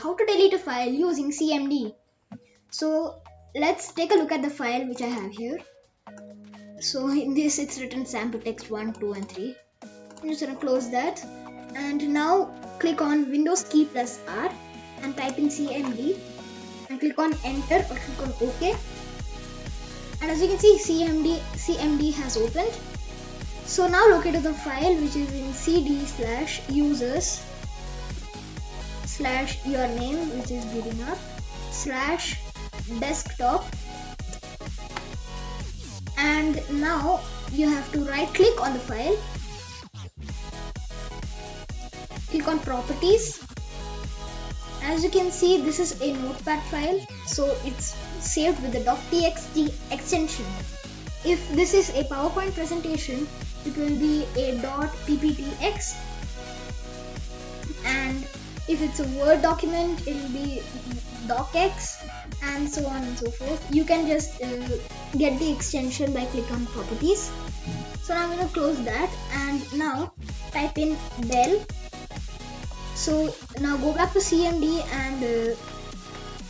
how to delete a file using CMD. So let's take a look at the file which I have here. So in this it's written sample text 1, 2 and 3. I'm just gonna close that, and now click on Windows key plus R and type in CMD and click on enter or click on OK. And as you can see, CMD has opened. So now locate the file which is in cd/users/your name, which is building up /desktop, and now you have to right click on the file, click on properties. As you can see, this is a notepad file, so it's saved with the .txt extension. If this is a PowerPoint presentation, it will be a .pptx, and if it's a Word document, it will be docx, and so on and so forth. You can just get the extension by clicking on properties. So now I'm going to close that, and now type in del. So now go back to CMD, and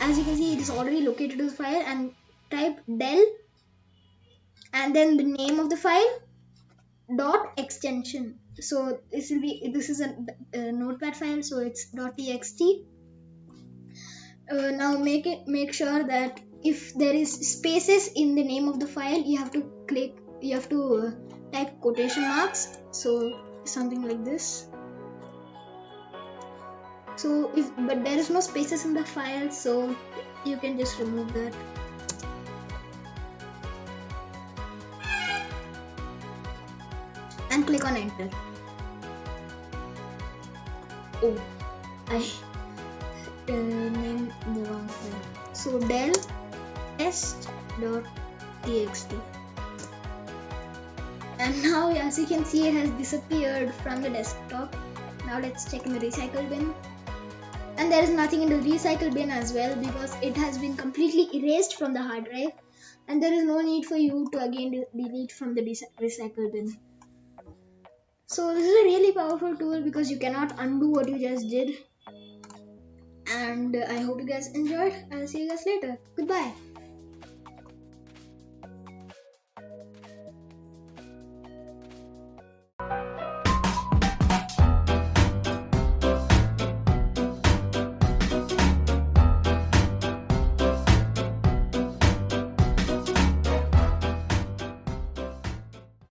as you can see, it is already located to the file, and type del and then the name of the file dot extension. So this is a notepad file, so it's .txt. Now make sure that if there is spaces in the name of the file, you have to type quotation marks, so something like this. So but there is no spaces in the file, so you can just remove that. And click on enter. Oh, I named the wrong file. So del test.txt. And now as you can see, it has disappeared from the desktop. Now let's check in the recycle bin. And there is nothing in the recycle bin as well, because it has been completely erased from the hard drive, and there is no need for you to again delete from the recycle bin. So this is a really powerful tool because you cannot undo what you just did. And I hope you guys enjoyed. I'll see you guys later. Goodbye.